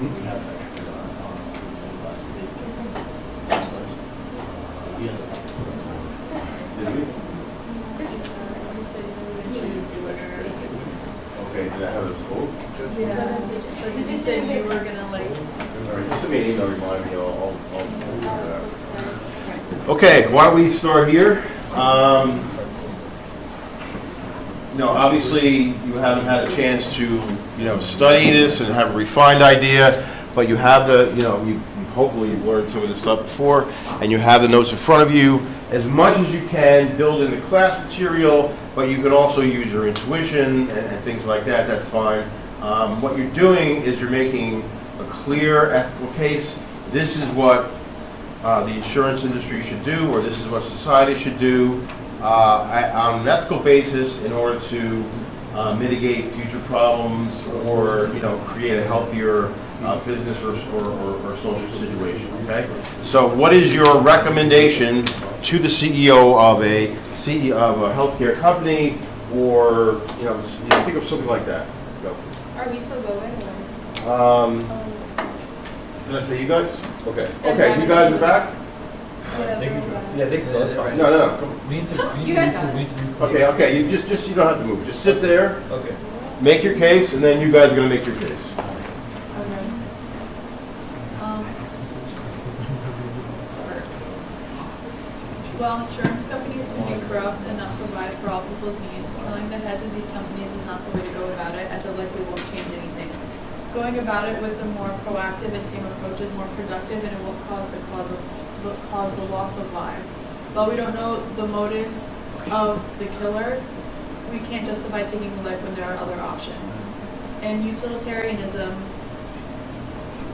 Did we? Okay, did I have a school? Yeah. So did you say you were gonna like? All right, just send me an email, remind me, I'll figure it out. Okay, why don't we start here? Obviously you haven't had a chance to, study this and have a refined idea, but you have hopefully you've learned some of this stuff before, and you have the notes in front of you. As much as you can, build in the class material, but you can also use your intuition and things like that. That's fine. What you're doing is you're making a clear ethical case. This is what the insurance industry should do, or this is what society should do on an ethical basis in order to mitigate future problems or create a healthier business or social situation. Okay. So, what is your recommendation to the CEO of a healthcare company, or think of something like that? Go. Are we still going? Or? Did I say you guys? Okay. Okay, you guys are back? Yeah, they can. That's fine. No. Come on. You guys got it. Okay. You just you don't have to move. Just sit there. Okay. Make your case, and then you guys are going to make your case. Well, insurance companies can be corrupt and not provide for all people's needs. Killing the heads of these companies is not the way to go about it, as it likely won't change anything. Going about it with a more proactive and tame approach is more productive, and it won't cause the loss of lives. While we don't know the motives of the killer, we can't justify taking the life when there are other options. In utilitarianism,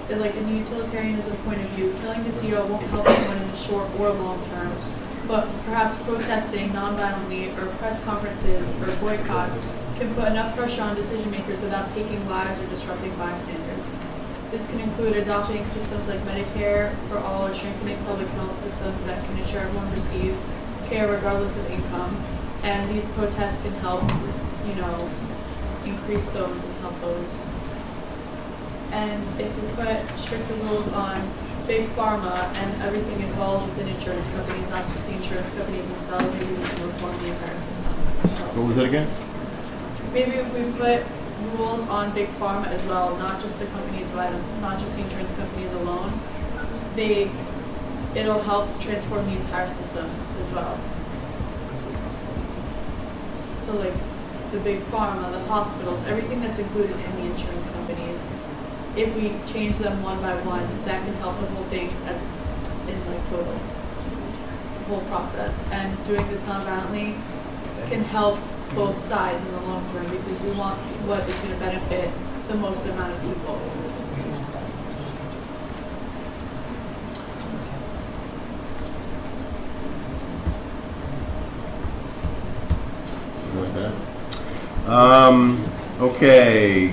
in the utilitarianism point of view, killing the CEO won't help anyone in the short or long term, but perhaps protesting non-violently or press conferences or boycotts can put enough pressure on decision makers without taking lives or disrupting bystanders. This can include adopting systems like Medicare for all or strengthening public health systems that can ensure everyone receives care regardless of income. And these protests can help, increase those and help those. And if we put stricter rules on big pharma and everything involved within insurance companies, not just the insurance companies themselves, maybe we can reform the entire system. What was that again? Maybe if we put rules on big pharma as well, not just the companies, not just the insurance companies alone, it'll help transform the entire system as well. So the big pharma, the hospitals, everything that's included in the insurance companies, if we change them one by one, that can help the whole thing total, the whole process. And doing this non-violently can help both sides in the long term, because we want what is going to benefit the most amount of people. Something like that. Okay,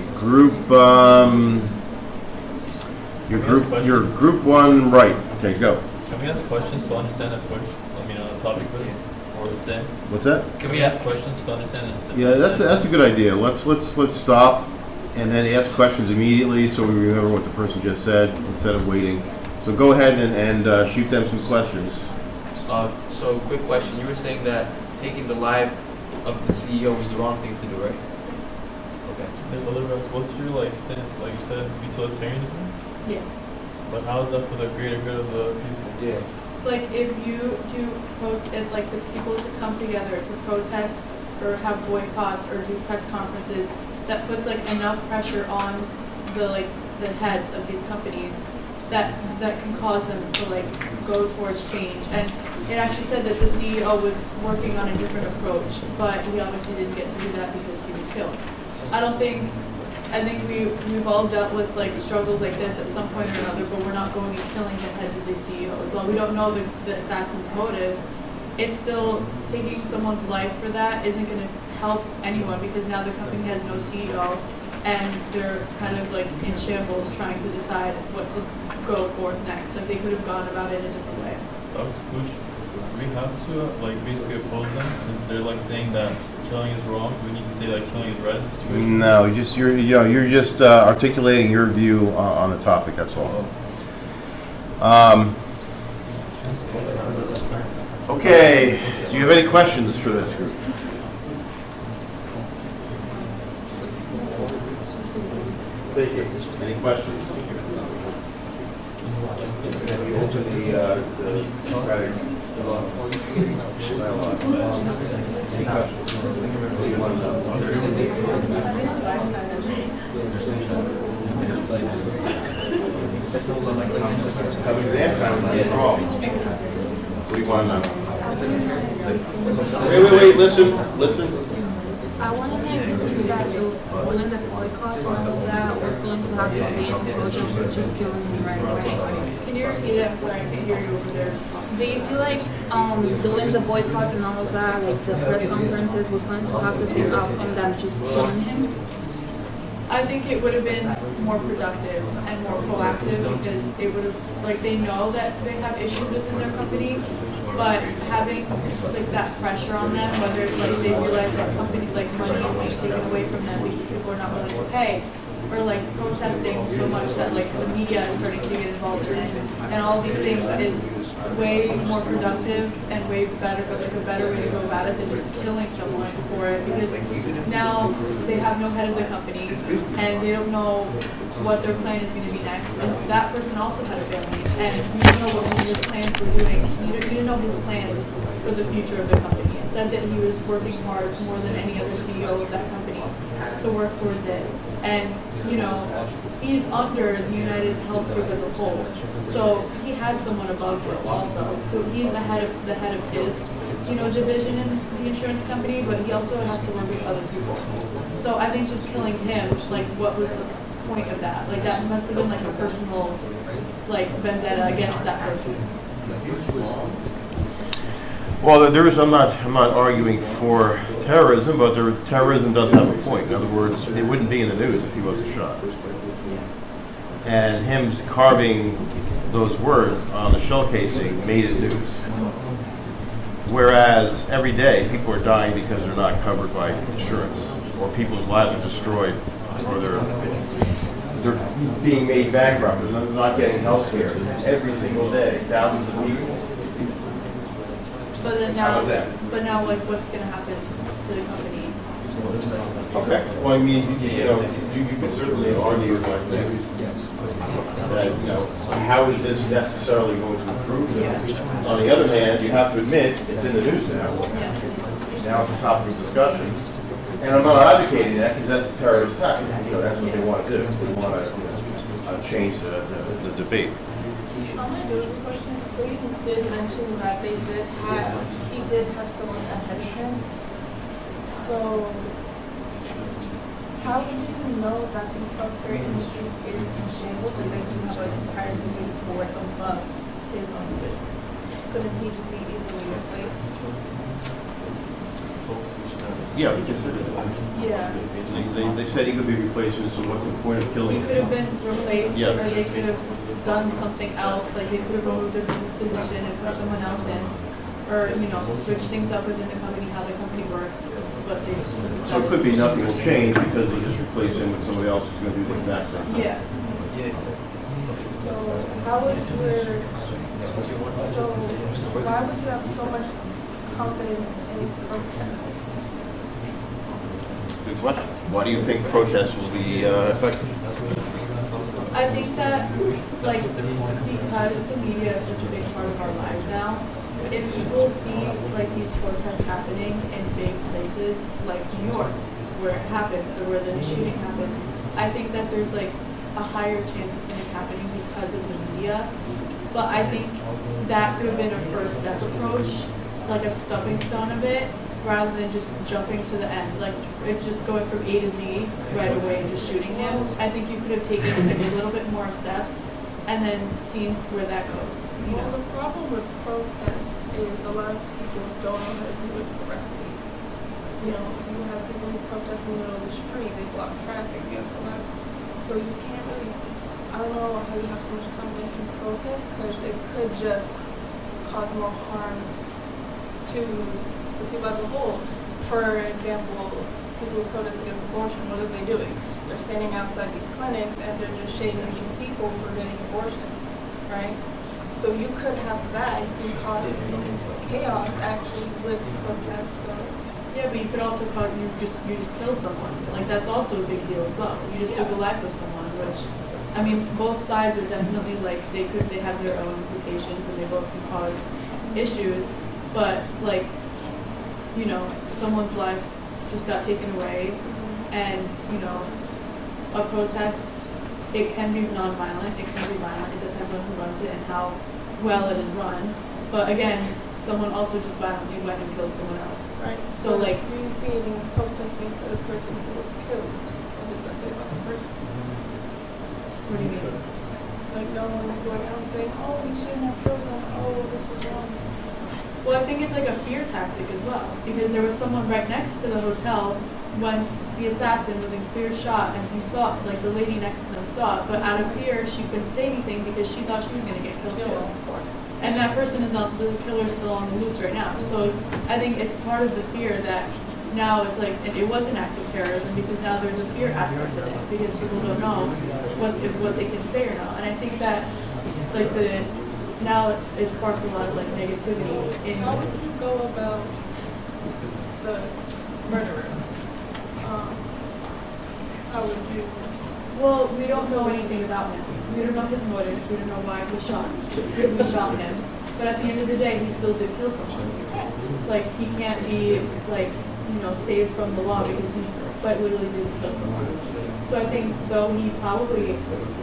your group one, right? Okay, go. Can we ask questions to understand the topic better, or stance? What's that? Can we ask questions to understand the Yeah, that's a good idea. Let's stop and then ask questions immediately, so we remember what the person just said instead of waiting. So go ahead and shoot them some questions. So quick question. You were saying that taking the life of the CEO was the wrong thing to do, right? Okay. What's your stance? Like you said, utilitarianism. Yeah. But how is that for the greater good of the people? Yeah. If you do the people to come together to protest or have boycotts or do press conferences, that puts enough pressure on the heads of these companies that can cause them to go towards change. And it actually said that the CEO was working on a different approach, but he obviously didn't get to do that because he was killed. I think we've all dealt with struggles like this at some point or another, but we're not going and killing the heads of the CEOs. While we don't know the assassin's motives, it's still taking someone's life for that isn't going to help anyone, because now the company has no CEO and they're kind of in shambles trying to decide what to go forth next. They could have gone about it a different way. do we have to like basically oppose them since they're like saying that killing is wrong? Do we need to say that killing is right in this situation? No, you're just articulating your view on the topic. That's all. Okay. Do you have any questions for this group? Thank you. Any questions? Can we open the Socratic dialogue? Any questions? What do you want to know? Coming to the end time, that's wrong. What do you want to know? Wait, listen. I want to know if you think that doing the boycotts and all of that was going to have the same approach as just killing him right away. Can you repeat it? I'm sorry, I can't hear you over there. Do you feel like doing the boycotts and all of that, like the press conferences, was going to have the same outcome than just killing him? I think it would have been more productive and more proactive because it would have, like, they know that they have issues within their company, but having like that pressure on them, whether like they realize that company like money is being taken away from them because people are not willing to pay, or like protesting so much that like the media is starting to get involved in it, and all these things is way more productive and way better, like a better way to go about it than just killing someone for it, because now they have no head of the company and they don't know what their plan is going to be next, and that person also had a family and you don't know what his plans were doing. You didn't know his plans for the future of the company. He said that he was working hard more than any other CEO of that company to work towards it, and you know, he's under the United Health Group as a whole, so he has someone above him also. So he's the head of his, you know, division in the insurance company, but he also has to work with other people. So I think just killing him, like, what was the point of that? Like, that must have been like a personal, like, vendetta against that person. Well, I'm not arguing for terrorism, but terrorism does have a point. In other words, it wouldn't be in the news if he wasn't shot. And him carving those words on the shell casing made it news. Whereas every day people are dying because they're not covered by insurance, or people's lives are destroyed, or they're being made bankrupt, and they're not getting health care every single day, thousands of people. But then now, like, what's going to happen to the company? Okay. Well, I mean, you know, you could certainly argue that, you know, how is this necessarily going to improve them? On the other hand, you have to admit it's in the news now. Now it's a topic of discussion. And I'm not advocating that because that's a terrorist attack. You know, that's what they want to do. They want to change the debate. On my notice question, so you did mention that he did have someone ahead of him. So how do you know that the healthcare industry is in shambles and that you have an entire board above his own group? Couldn't he just be easily replaced? Yeah, they considered it. Yeah. They said he could be replaced, so what's the point of killing He him? could have been replaced, Yeah. or they could have done something else, like they could have removed him from his position and put someone else in, or, you know, switch things up within the company, how the company works, but they just So it decided. could be nothing will change because they just replace him with somebody else who's going to do the exact same thing. Yeah. So how would you, why would you have so much confidence in protests? Good question. Why do you think protests will be effective? I think that, like, because the media is such a big part of our lives now, if people see, like, these protests happening in big places, like New York, where it happened, or where the shooting happened, I think that there's, like, a higher chance of something happening because of the media. But I think that could have been a first step approach, like a stepping stone of it, rather than just jumping to the end, like it's just going from A to Z right away and just shooting him. I think you could have taken like a little bit more steps and then seen where that goes. You Well, know? the problem with protests is a lot of people don't know how to do it correctly. You know, you have people who protest in the middle of the street, they block traffic, you have a lot. So you can't really, I don't know how you have so much confidence in protests, because it could just cause more harm to the people as a whole. For example, people who protest against abortion, what are they doing? They're standing outside these clinics and they're just shaming these people for getting abortions, right? So you could have that, you could cause chaos actually with protests. So Yeah, but you could also call you just killed someone. Like that's also a big deal as well. You just took the life of someone, which I mean, both sides are definitely like they have their own implications and they both can cause issues. But like, you know, someone's life just got taken away, and you know, a protest, it can be non-violent, it can be violent. It depends on who runs it and how well it is run. But again, someone also just violently went and killed someone else. right. So like, do you see any protesting for the person who was killed? What does that say about the person? what do you mean? Like no one is going out and saying, oh, we shouldn't have killed someone. Oh, this was wrong. Well, I think it's like a fear tactic as well, because there was someone right next to the hotel once the assassin was in clear shot, and he saw, like the lady next to them saw it, but out of fear she couldn't say anything because she thought she was going to get killed too. Of course. And that person is not, the killer's still on the loose right now. So I think it's part of the fear that now it's like, it was an act of terrorism because now there's a fear aspect of it, because people don't know what they can say or not. And I think that, like now it sparked a lot of like negativity in. How would you go about the murderer? How would you? Well, we don't know anything about him. We don't know his motives. We don't know why he shot him. But at the end of the day, he still did kill someone. Like he can't be like saved from the law because he quite literally did kill someone. So I think though he probably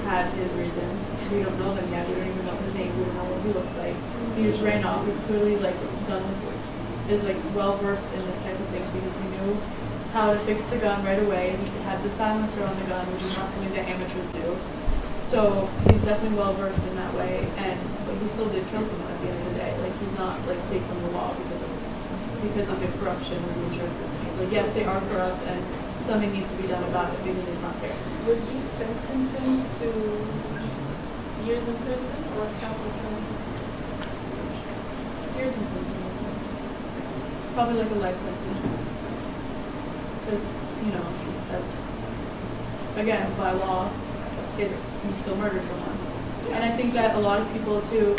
had his reasons, we don't know them yet. We don't even know his name. We don't know what he looks like. He just ran off. He's clearly like done this, is like well versed in this type of thing because he knew how to fix the gun right away. He had the silencer on the gun, which is not something that amateurs do. So he's definitely well versed in that way, but he still did kill someone at the end of the day. Like he's not like safe from the law because of the corruption of the insurance companies. Like yes, they are corrupt, and something needs to be done about it because it's not fair. Would you sentence him to years in prison or capital punishment? Years in prison. Probably like a life sentence. Because, that's, again, by law, you still murdered someone. And I think that a lot of people too,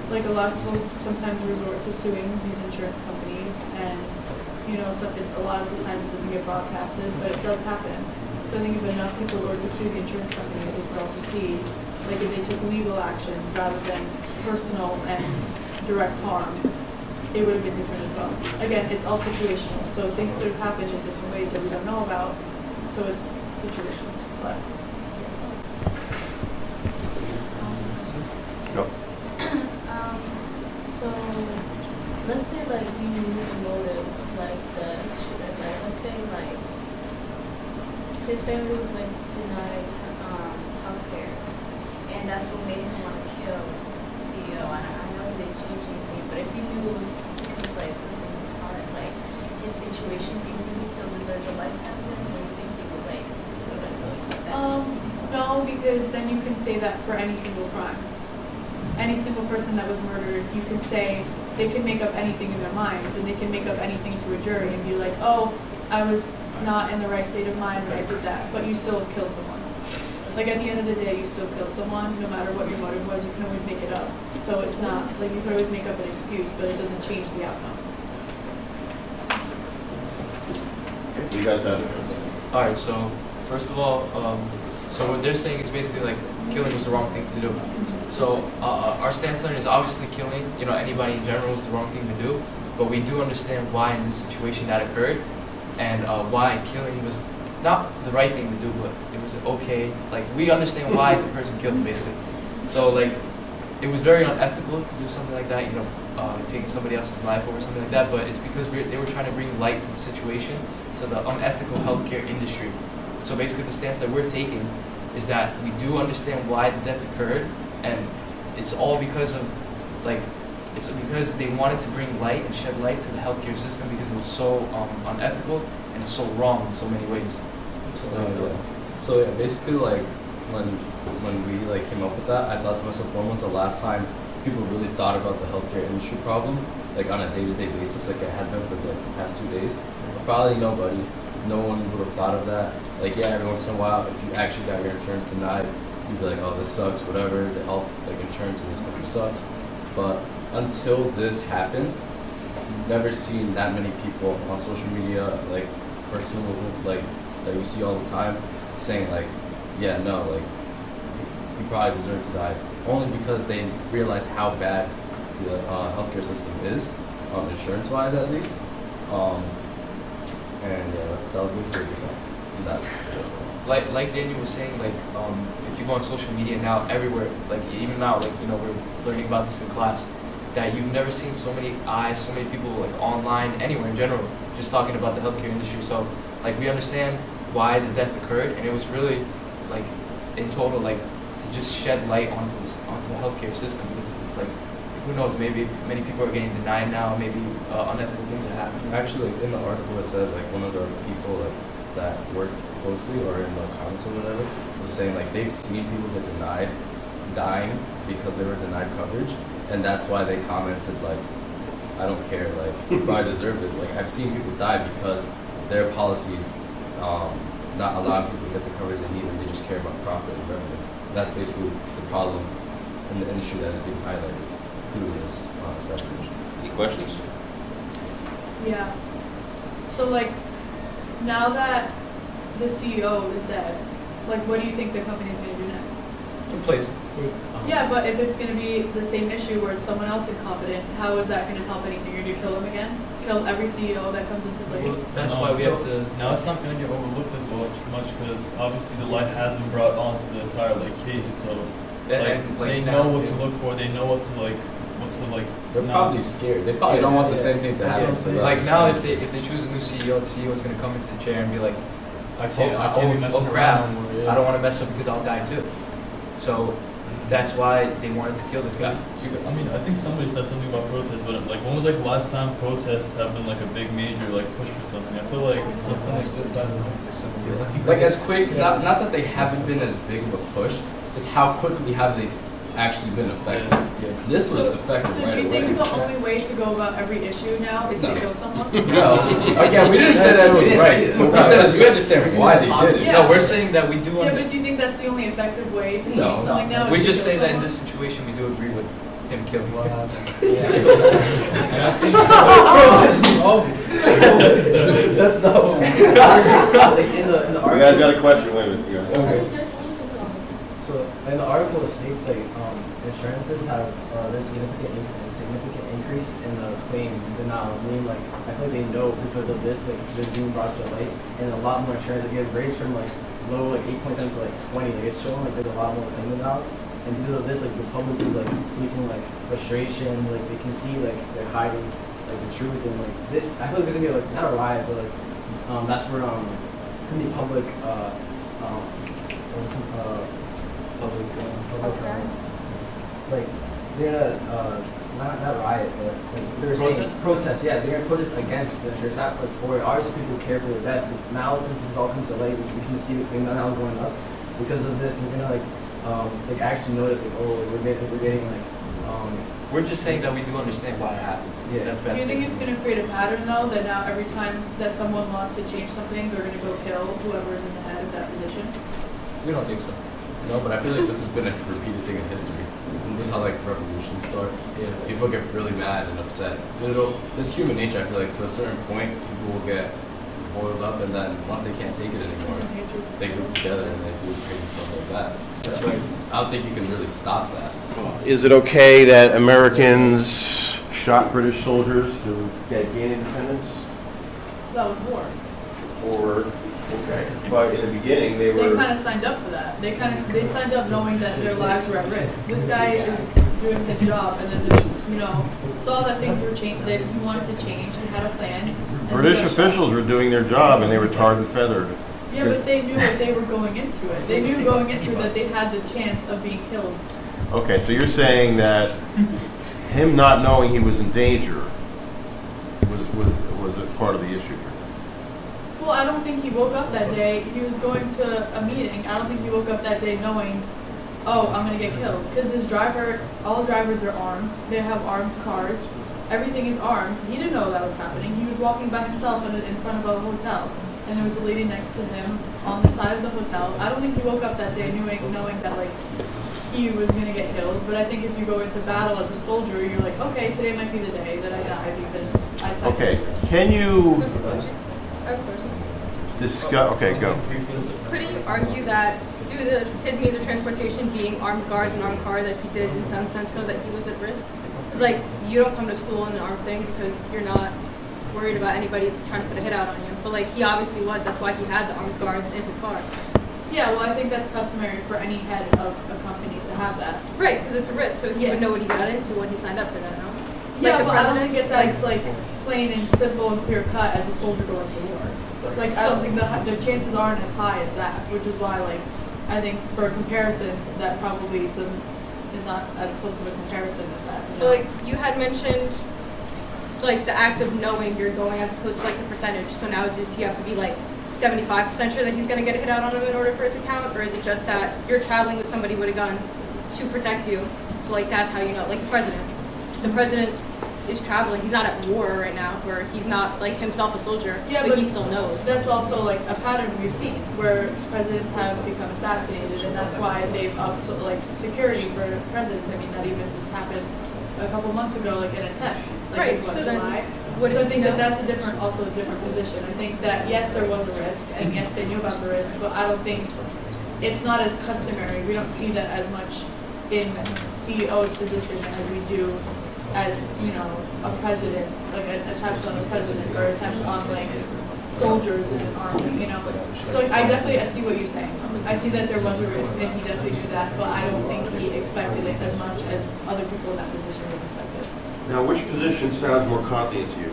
like a lot of people sometimes resort to suing these insurance companies, and a lot of the times it doesn't get broadcasted, but it does happen. So I think if enough people were to sue the insurance companies, they could also see, like if they took legal action rather than personal and direct harm, it would have been different as well. Again, it's all situational, so things could have happened in different ways that we don't know about, so it's situational. But No. So let's say like you knew the motive of like the shooter. Like let's say like his family was like denied healthcare, and that's what made him want to kill the CEO. And I know he didn't change anything, but if you knew it was because like something was hard, like his situation, do you think he still deserves a life sentence, or do you think he would like do it like that? no, because then you can say that for any single crime. Any single person that was murdered, you can say they can make up anything in their minds, and they can make up anything to a jury and be like, oh, I was not in the right state of mind when I did that, but you still killed someone. Like at the end of the day, you still killed someone, no matter what your motive was. You can always make it up. So it's not like you can always make up an excuse, but it doesn't change the outcome. You guys have it. All right. So first of all, so what they're saying is basically like killing was the wrong thing to do. So our stance on it is obviously killing, anybody in general is the wrong thing to do, but we do understand why in this situation that occurred, and why killing was not the right thing to do, but it was okay. Like we understand why the person killed him, basically. So like it was very unethical to do something like that, taking somebody else's life over something like that. But it's because they were trying to bring light to the situation, to the unethical healthcare industry. So basically, the stance that we're taking is that we do understand why the death occurred, and it's all because of it's because they wanted to bring light and shed light to the healthcare system because it was so unethical and so wrong in so many ways. So yeah, basically like when we like came up with that, I thought to myself, when was the last time people really thought about the healthcare industry problem, like on a day-to-day basis, like it has been for like the past 2 days, probably nobody. No one would have thought of that. Like, yeah, every once in a while, if you actually got your insurance denied, you'd be like, oh, this sucks, whatever. The health, like insurance in this country sucks. But until this happened, you've never seen that many people on social media, like personal, like that you see all the time, saying like, yeah, no, like he probably deserved to die, only because they realize how bad the healthcare system is, insurance-wise at least. And yeah, that was basically that. Like Daniel was saying, like if you go on social media now, everywhere, like even now, like we're learning about this in class, that you've never seen so many eyes, so many people like online, anywhere in general, just talking about the healthcare industry. So like we understand why the death occurred, and it was really like in total like to just shed light onto the healthcare system, because it's like, who knows, maybe many people are getting denied now, maybe unethical things are happening. Actually, like in the article it says like one of the people like that worked closely or in the comments or whatever was saying like they've seen people get denied dying because they were denied coverage, and that's why they commented like, I don't care, like you probably deserved it. Like I've seen people die because their policies not allowing people to get the coverage they need, and they just care about profit and revenue. And that's basically the problem in the industry that is being highlighted through this assassination. Any questions? Yeah. So like, now that the CEO is dead, like what do you think the company's gonna do next? Replace it. Yeah, but if it's gonna be the same issue where it's someone else incompetent, how is that gonna help anything? You're gonna kill him again? Kill every CEO that comes into play? Well, That's no, why we so have to. Now it's not going to get overlooked as much because obviously the light has been brought onto the entire like case, so like they know what to look for. They know what to like. They're probably scared. They probably don't want the same thing to happen to them. Like now, if they choose a new CEO, the CEO is going to come into the chair and be like, I can't be messing crap, around. Yeah. I don't want to mess up because I'll die too. So that's why they wanted to kill this guy. I mean, I think somebody said something about protests, but like, when was like the last time protests have been like a big major like push for something? I feel like something like this has Like as quick, not that they haven't been as big of a push, it's how quickly have they actually been effective. Yeah. This was effective So right do you away. think the only way to go about every issue now is to kill someone? No, again, we didn't say that it was right. What we said is we understand why they did it. Yeah. No, we're saying that we do Yeah, but understand. do you think that's the only effective way to change No. something now? We is to just kill say that in someone? this situation, we do agree with him killing one. That's not what like in the You article. guys got a question? Wait a minute. Yeah. Okay. Just listen to me. So in the article it states like insurances have there's significant increase in the claim denial. I mean, like I feel like they know because of this, like this being brought to light, and a lot more insurance get raised from like low like 8.7 to like 20. Like it's showing like there's a lot more claim denials, and because of this, like the public is like facing like frustration. Like they can see like they're hiding like the truth, and like this. I feel like there's gonna be like not a riot, but like that's where it's gonna be public like they're not riot, but like they're saying protest. Yeah, they're gonna protest against the insurance, not like for it. Obviously, people care for that. But now, since this is all coming to light, we can see the claim now going up because of this. They're gonna like actually notice like, oh, we're getting like We're just saying that we do understand why it happened. Yeah. That's Do best. you think it's going to create a pattern though, that now every time that someone wants to change something, they're going to go kill whoever's in the head of that position? We don't think so. No, but I feel like this has been a repeated thing in history. Isn't this how like revolutions start? Yeah. People get really mad and upset. It's human nature. I feel like to a certain point, people will get boiled up, and then once they can't take it anymore, they group together and they do crazy stuff like that. That's right. I don't think you can really stop that. Is it okay that Americans shot British soldiers to gain independence? That was war. Or, okay, but in the beginning they They were. kind of signed up for that. They signed up knowing that their lives were at risk. This guy is doing his job, and then just, saw that things were changed. That he wanted to change. He had a plan. and British he got officials shot. were doing their job and they were tarred and feathered. Yeah, but they knew what they were going into it. They knew going into it that they had the chance of being killed. Okay, so you're saying that him not knowing he was in danger was a part of the issue. Well, I don't think he woke up that day. He was going to a meeting. I don't think he woke up that day knowing oh, I'm gonna get killed. Because his driver, all drivers are armed. They have armed cars. Everything is armed. He didn't know that was happening. He was walking by himself in front of a hotel. And there was a lady next to him on the side of the hotel. I don't think he woke up that day knowing that, like, he was gonna get killed. But I think if you go into battle as a soldier, you're like, okay, today might be the day that I die because I said. Okay, can you What's the question? I have a question. discuss, okay, go. Couldn't you argue that due to his means of transportation being armed guards and armed car, that he did in some sense know that he was at risk? Because like you don't come to school in an armed thing because you're not worried about anybody trying to put a hit out on you. But like he obviously was. That's why he had the armed guards in his car. Yeah, well, I think that's customary for any head of a company to have that. Right, because it's a risk. So he Yeah. would know what he got into when he signed up for that. No? Yeah, the but I don't think it's president, as like plain and simple and clear cut as a soldier going to war. Like I don't think the chances aren't as high as that, which is why like I think for comparison that probably is not as close of a comparison as that. You know? But like you had mentioned, like the act of knowing you're going as opposed to like the percentage. So now it's just you have to be like 75% sure that he's gonna get a hit out on him in order for it to count, or is it just that you're traveling with somebody with a gun to protect you? So like that's how you know. Like the president is traveling. He's not at war right now, where he's not like himself a soldier, Yeah, but he still knows. That's also like a pattern we've seen where presidents have become assassinated, and that's why they've upped like security for presidents. I mean, that even just happened a couple months ago, like an attempt, like Right, in, what, so then July. what So I did think they that know? that's also a different position. I think that yes, there was a risk, and yes, they knew about the risk, but I don't think it's not as customary. We don't see that as much in CEO's position as we do as, you know, a president, like an attempt on a president or attempt on like soldiers in an army, you know. So like, I see what you're saying. I see that there was a risk and he definitely knew that, but I don't think he expected it as much as other people in that position would expect it. Now, which position sounds more Kantian to you?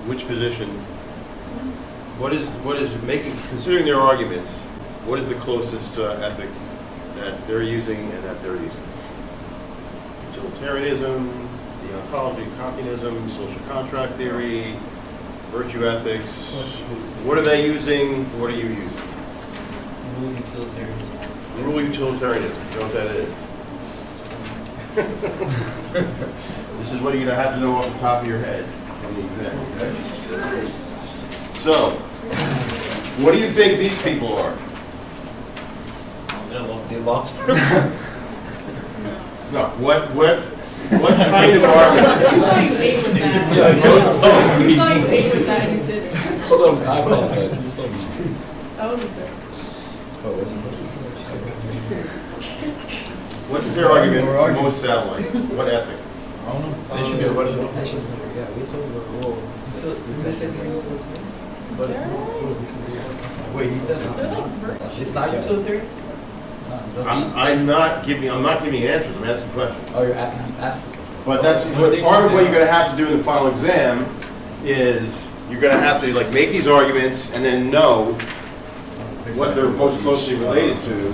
Which position? What is making, considering their arguments, what is the closest ethic that they're using and that they're using? Utilitarianism, deontology, Kantianism, social contract theory, virtue ethics. What are they using? What are you using? Rule utilitarian. Rule utilitarianism. You know what that is? This is what you're going to have to know off the top of your head on the exam, okay? So, what do you think these people are? They lost. No, what kind of argument? You thought you ate with that. Yeah, You thought you ate with that and you didn't. So I apologize. He's so mean. That wasn't good. Oh, what's the question? What does their argument most sound like? What ethic? I don't know. They should be able to. Yeah, we saw the rule. But it's wait, he said it's not utilitarian? I'm not giving answers. I'm asking questions. Oh, you asked the question. But that's part of what you're going to have to do in the final exam is you're going to have to like make these arguments and then know what they're most closely related to.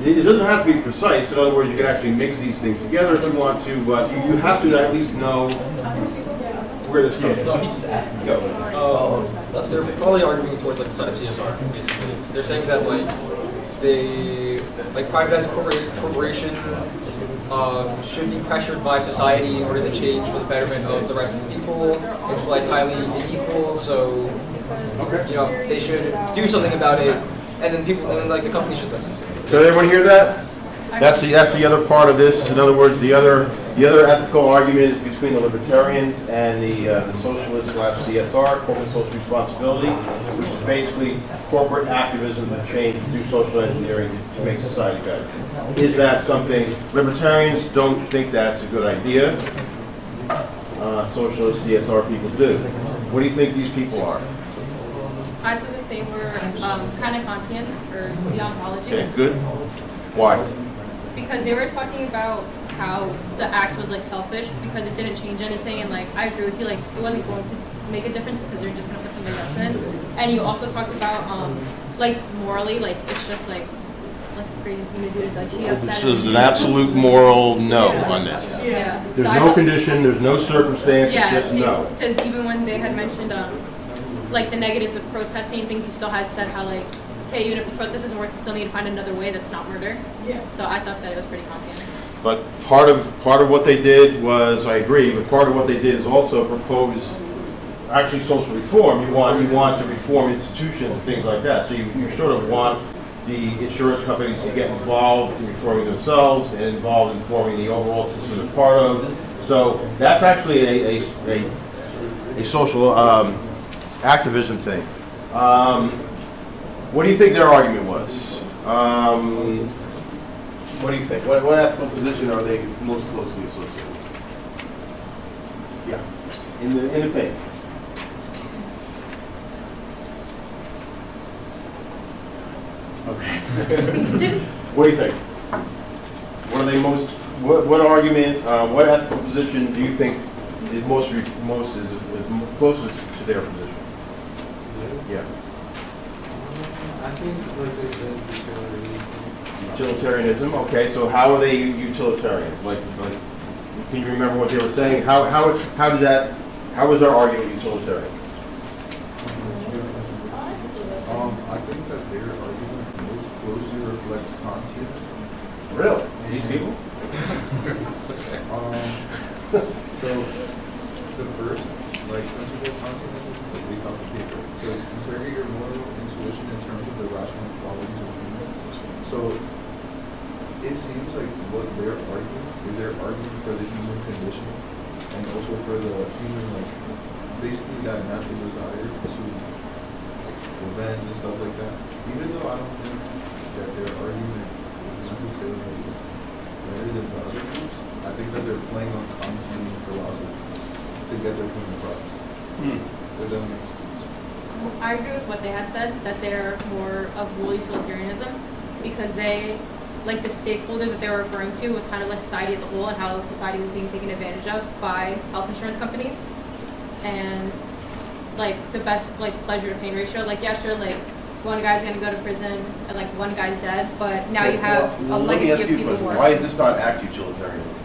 It doesn't have to be precise. In other words, you can actually mix these things together if you want to, but you have to at least know where this comes No, from. he's just asking. That's they're probably arguing towards like the side of CSR, basically. They're saying that like they like privatized corporations should be pressured by society in order to change for the betterment of the rest of the people. It's like highly unequal, so you know they should do something about it, and then like the company should listen. So everyone hear that? That's the other part of this. In other words, the other ethical argument is between the libertarians and the socialist / CSR, corporate social responsibility, which is basically corporate activism to change through social engineering to make society better. Is that something libertarians don't think that's a good idea? Socialist CSR people do. What do you think these people are? I think that they were kind of Kantian or deontology. Okay, good. Why? Because they were talking about how the act was like selfish because it didn't change anything, and like I agree with you, like it wasn't going to make a difference because they're just gonna put somebody else in. And you also talked about like morally, like it's just like a crazy thing to do to like be upset. This is an absolute moral no on this. Yeah. There's So I no thought- condition, there's no circumstance, Yeah, it's just no. because even when they had mentioned like the negatives of protesting and things, you still had said how like hey, even if the protest doesn't work, you still need to find another way that's not murder. Yeah. So I thought that it was pretty Kantian. But part of what they did was, I agree, but part of what they did is also propose actually social reform. You want to reform institutions and things like that. So you sort of want the insurance companies to get involved in reforming themselves and involved in forming the overall system they're part of. So that's actually a social activism thing. What do you think their argument was? What do you think? What ethical position are they most closely associated with? Yeah, in the thing. Okay. What do you think? What are they most? What argument? What ethical position do you think is closest to their position? Yeah. I think, like they said, Utilitarianism. Okay, so how are they utilitarian? Like, can you remember what they were saying? How was their argument utilitarian? I think that their argument most closely reflects Kantian. Really? These people? So the first, like, principle of Kantianism, like we call the paper. So interrogate your moral intuition in terms of the rational qualities of human. So it seems like what they're arguing is they're arguing for the human condition and also for the human, like, basically that natural desire to revenge and stuff like that. Even though I don't think that their argument is necessarily better than the other groups, I think that they're playing on Kantian philosophy to get their point across. But then, I agree with what they had said, that they're more of rule utilitarianism, because they, like the stakeholders that they were referring to was kind of like society as a whole and how society was being taken advantage of by health insurance companies. And like the best like pleasure to pain ratio, like yeah, sure, like one guy's gonna go to prison and like one guy's dead, but now you have a legacy of people who are. Why is this not act utilitarianism?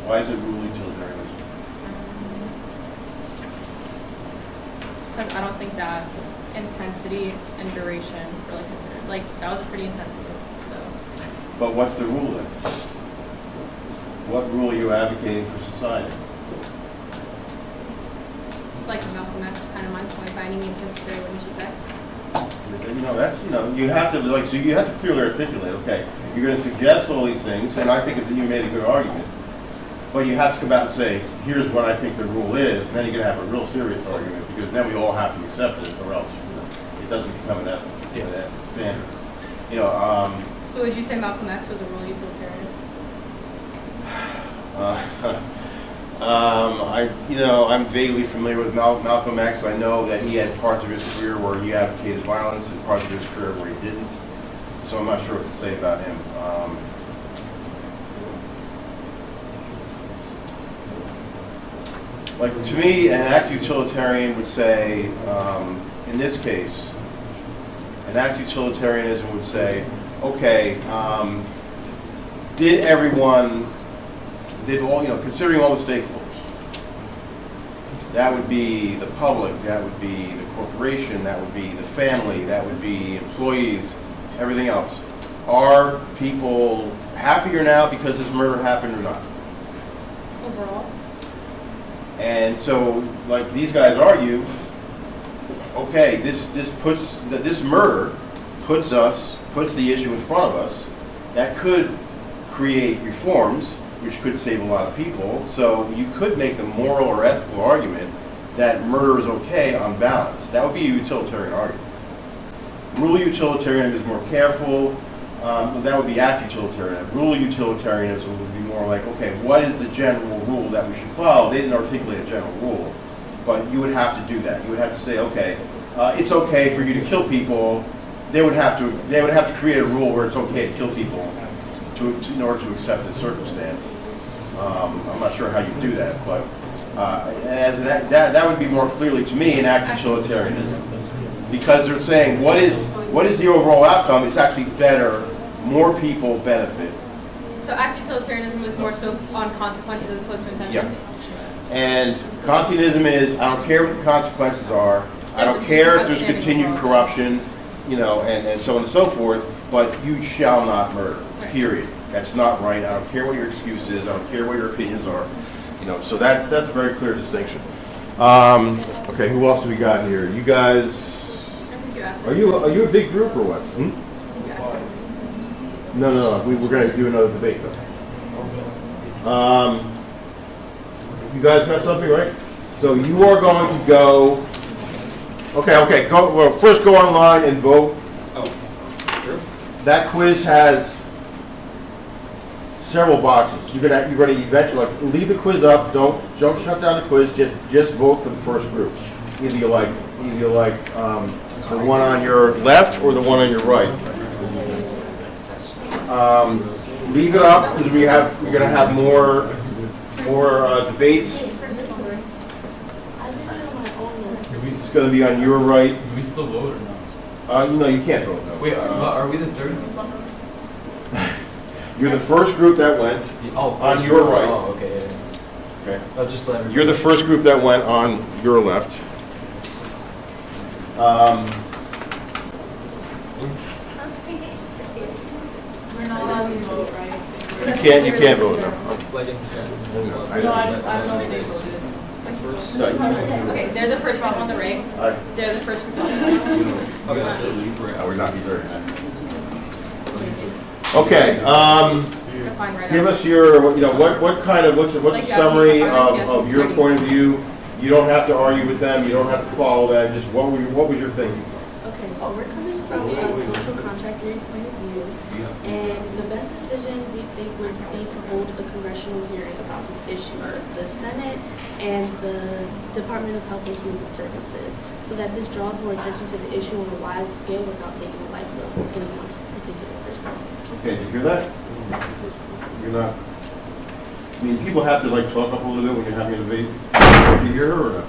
Why is it rule utilitarianism? Because I don't think that intensity and duration really considered. Like that was a pretty intense group. So. But what's the rule then? What rule are you advocating for society? It's like Malcolm X kind of my point. By any means necessary, wouldn't you say? That's you have to so you have to clearly articulate. Okay, you're going to suggest all these things, and I think that you made a good argument. But you have to come out and say, here's what I think the rule is, and then you're going to have a real serious argument, because then we all have to accept it, or else it doesn't become an ethical standard. So would you say Malcolm X was a rule utilitarianist? I'm vaguely familiar with Malcolm X. I know that he had parts of his career where he advocated violence and parts of his career where he didn't. So I'm not sure what to say about him. Like to me, an act utilitarian would say, in this case, an act utilitarianism would say, okay, considering all the stakeholders, that would be the public, that would be the corporation, that would be the family, that would be employees, everything else. Are people happier now because this murder happened or not? Overall. And so, like these guys argue, okay, this murder puts the issue in front of us. That could create reforms, which could save a lot of people. So you could make the moral or ethical argument that murder is okay on balance. That would be a utilitarian argument. Rule utilitarianism is more careful. That would be act utilitarian. Rule utilitarianism would be more like, okay, what is the general rule that we should follow? They didn't articulate a general rule, but you would have to do that. You would have to say, okay, it's okay for you to kill people. They would have to create a rule where it's okay to kill people in order to accept this circumstance. I'm not sure how you do that, but that would be more clearly to me an act utilitarianism, because they're saying what is the overall outcome? It's actually better, more people benefit. So act utilitarianism is more so on consequences as opposed to intention? Yeah. And Kantianism is, I don't care what the consequences are, I don't care if there's continued corruption, you know, and so on and so forth, but you shall not murder, period. That's not right. I don't care what your excuse is. I don't care what your opinions are. You know, so that's a very clear distinction. Okay, who else do we got here? You guys, are you a big group or what? Hmm? No, we're going to do another debate though. You guys got something, right? So you are going to go. Okay. Go. Well, first go online and vote. Oh, sure. That quiz has several boxes. You're gonna eventually leave the quiz up. Don't shut down the quiz. Just vote for the first group. Either you like the one on your left or the one on your right. Leave it up because we're gonna have more debates. It's going to be on your right. Do we still vote or not? No, you can't vote. No. Wait, are we the third? You're the first group that went on your right. Oh, okay. Okay. Oh, just let everybody. You're the first group that went on your left. We're not allowed to vote, right? You can't vote. No. Like in, No, I don't know if they voted. No, you can't. Okay, they're the first group on the right. All right. They're the first group on the left. okay, that's it. I would not be very happy. Okay. Define right Give out. us your, what kind of, what's the Like you asked me summary for comments, you asked of me your for point of view? You don't have to argue with them. You don't have to follow them. Just what was your thinking? Okay, so we're coming from a social contract theory point of view, and the best decision we think would be to hold a congressional hearing about this issue, the Senate and the Department of Health and Human Services, so that this draws more attention to the issue on a wide scale without taking the life of any one particular person. Okay, did you hear that? You're not. I mean, people have to talk up a little bit when you're having a debate. Did you hear her or not?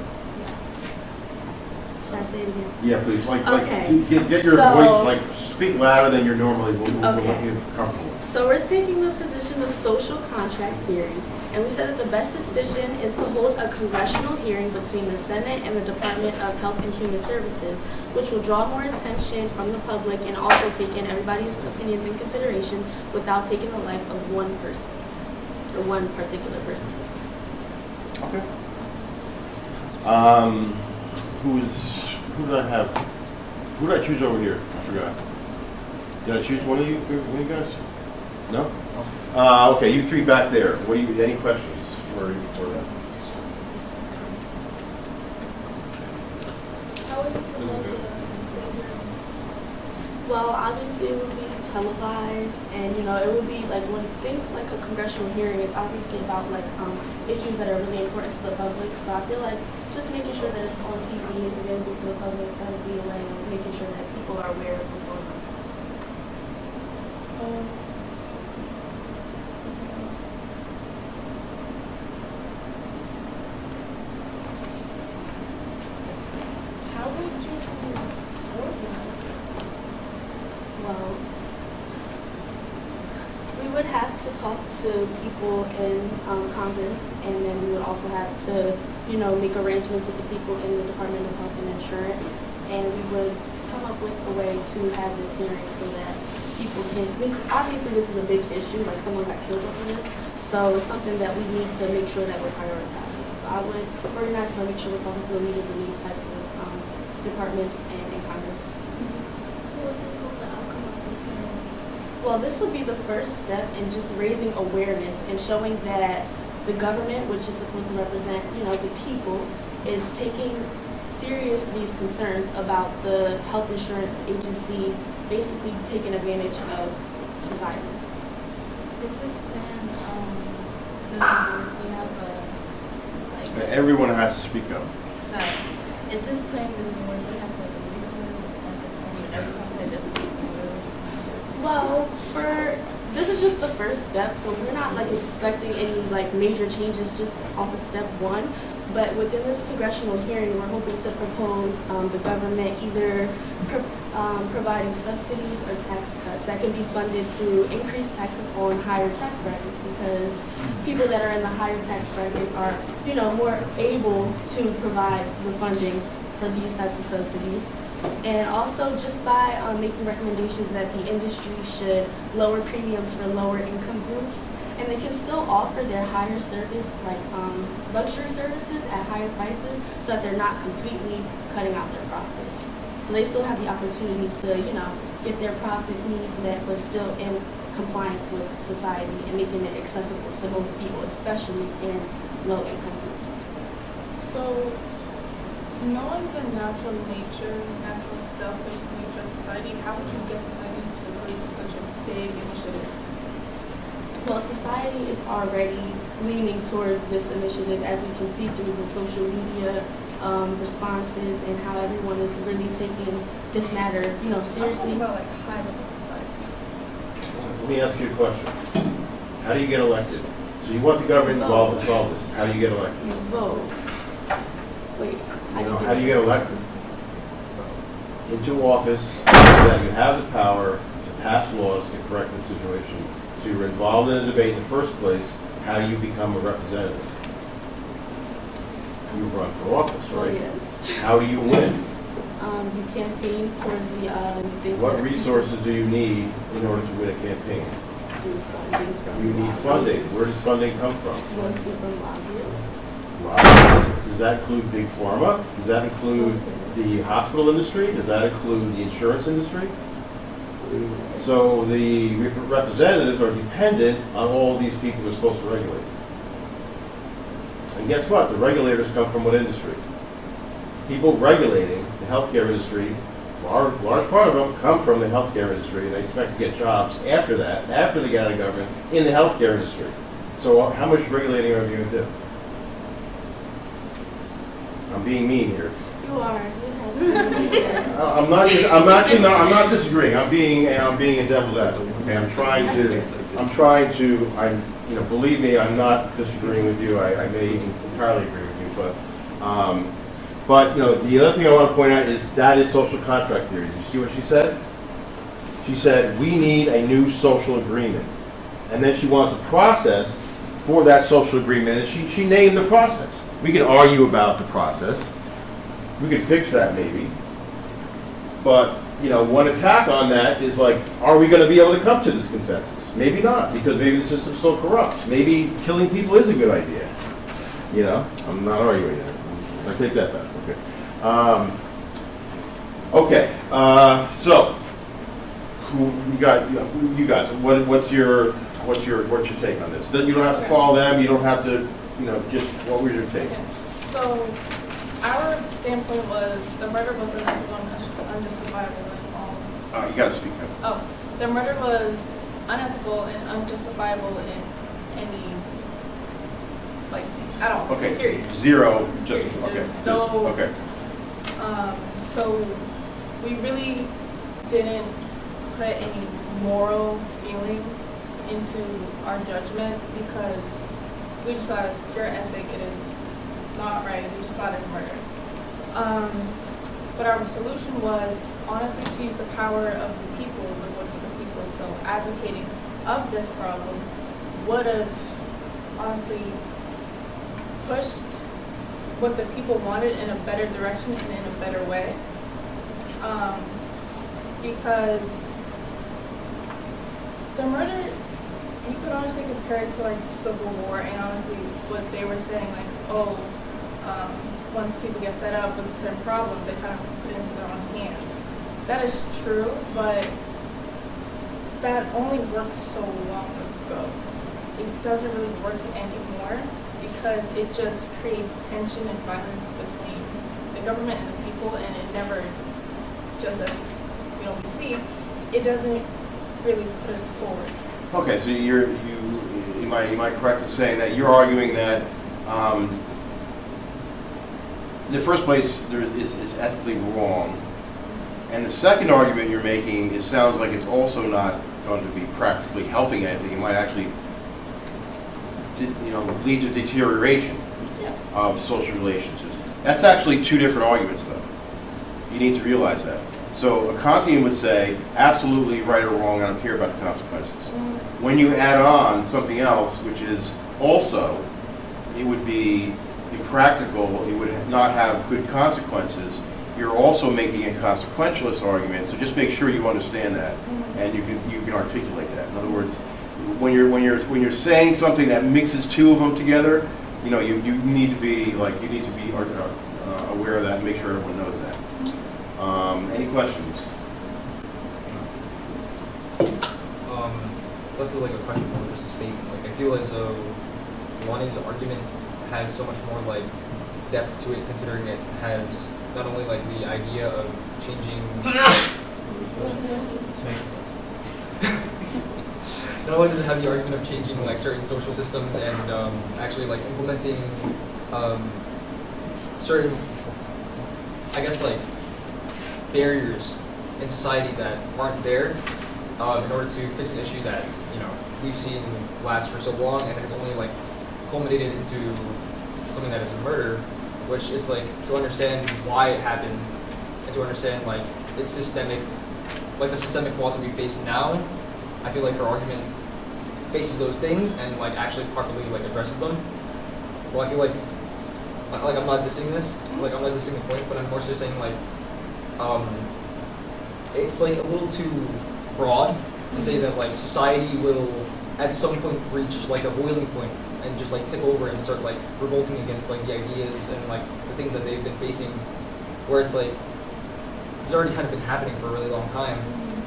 Should I say it again? Yeah, please. Okay. Get your So- voice, speak louder than you normally will. We'll Okay. make you comfortable. So we're taking the position of social contract theory, and we said that the best decision is to hold a congressional hearing between the Senate and the Department of Health and Human Services, which will draw more attention from the public and also take in everybody's opinions in consideration without taking the life of one person, or one particular person. Okay. Who did I have? Who did I choose over here? I forgot. Did I choose one of you guys? No? Okay, you three back there. Any questions for that? Well, obviously it would be televised, and it would be when things like a congressional hearing is obviously about issues that are really important to the public. So I feel like just making sure that it's on TV is available to the public, that would be a way of making sure that people are aware of what's going on. How would you organize this? Well, we would have to talk to people in Congress, and then we would also have to, make arrangements with the people in the Department of Health and Insurance, and we would come up with a way to have this hearing so that people can, obviously this is a big issue, someone got killed over this, so it's something that we need to make sure that we're prioritizing. So I would organize to make sure we're talking to the leaders in these types of departments and in Congress. Well, this would be the first step in just raising awareness and showing that the government, which is supposed to represent, the people, is taking serious these concerns about the health insurance agency basically taking advantage of society. Everyone has to speak up. So, If this plan doesn't work, you have to well, this is just the first step, so we're not expecting any major changes just off of step one. But within this congressional hearing, we're hoping to propose the government either providing subsidies or tax cuts that can be funded through increased taxes on higher tax brackets, because people that are in the higher tax brackets are, more able to provide the funding for these types of subsidies. And also just by making recommendations that the industry should lower premiums for lower income groups, and they can still offer their higher service, like luxury services at higher prices, so that they're not completely cutting out their profit. So they still have the opportunity to, you know, get their profit needs met, but still in compliance with society and making it accessible to most people, especially in low-income groups. So, knowing the natural selfish nature of society, how would you get society to agree with such a big initiative? Well, society is already leaning towards this initiative, as we can see through the social media responses and how everyone is really taking this matter, you know, seriously. I'm talking about like high-level society. Let me ask you a question. How do you get elected? So you want the government involved in solve this. How do you get elected? You vote. Wait, How do you get elected? Into office, so that you have the power to pass laws to correct the situation. So you're involved in a debate in the first place. How do you become a representative? You run for office, right? Oh, yes. How do you win? You campaign towards the things What that resources do you need in order to win a campaign? funding from You need funding. Where does funding come from? mostly from lobbyists. Lobbyists. Does that include big pharma? Does that include the hospital industry? Does that include the insurance industry? So the representatives are dependent on all these people they're supposed to regulate. And guess what? The regulators come from what industry? People regulating the healthcare industry, large part of them come from the healthcare industry, and they expect to get jobs after that, after they get out of government, in the healthcare industry. So how much regulating are you going to do? I'm being mean here. You are. You have I'm not disagreeing. I'm being a devil's advocate. Okay, I'm trying to, believe me, I'm not disagreeing with you. I may even entirely agree with you, but the other thing I want to point out is that is social contract theory. Did you see what she said? She said, we need a new social agreement. And then she wants a process for that social agreement, and she named the process. We can argue about the process. We could fix that maybe. But, one attack on that is like, are we going to be able to come to this consensus? Maybe not, because maybe the system's so corrupt. Maybe killing people is a good idea. I'm not arguing that. I take that back. Okay. So, you guys, what's your take on this? You don't have to follow them. You don't have to, just what was your take? Okay. So, our standpoint was the murder was unethical and unjustifiable in all. You got to speak up. Oh, the murder was unethical and unjustifiable in any, at all. Okay. Period. Zero. Just Period. okay. There's no. Okay. So we really didn't put any moral feeling into our judgment because we just saw it as pure ethic. It is not right. We just saw it as murder. But our solution was honestly to use the power of the people, the voice of the people. So advocating of this problem would have honestly pushed what the people wanted in a better direction and in a better way. Because the murder, you could honestly compare it to Civil War, and honestly what they were saying, once people get fed up with a certain problem, they kind of put it into their own hands. That is true, but that only worked so long ago. It doesn't really work anymore because it just creates tension and violence between the government and the people, and it never, just as we see, it doesn't really put us forward. Okay, so am I correct in saying that you're arguing that in the first place is ethically wrong, and the second argument you're making sounds like it's also not going to be practically helping anything. It might actually lead to deterioration of social relations. That's actually two different arguments, though. You need to realize that. So a Kantian would say, absolutely right or wrong, I don't care about the consequences. When you add on something else, which is also, it would be impractical, it would not have good consequences, you're also making a consequentialist argument. So just make sure you understand that, and you can articulate that. In other words, when you're saying something that mixes two of them together, you need to be aware of that and make sure everyone knows that. Any questions? This is like a question more just a statement. Like I feel as though Lonnie's argument has so much more like depth to it, considering it has not only like the idea of changing. Not only does it have the argument of changing like certain social systems and actually like implementing certain, I guess like barriers in society that aren't there in order to fix an issue that we've seen last for so long and has only like culminated into something that is a murder, which it's like to understand why it happened and to understand like its systemic, like the systemic flaws that we face now. I feel like her argument faces those things and like actually properly like addresses them. Well, I feel like I'm not dissing this, like I'm not dissing the point, but I'm more so saying like it's like a little too broad to say that like society will at some point reach like a boiling point and just like tip over and start like revolting against like the ideas and like the things that they've been facing, where it's like it's already kind of been happening for a really long time.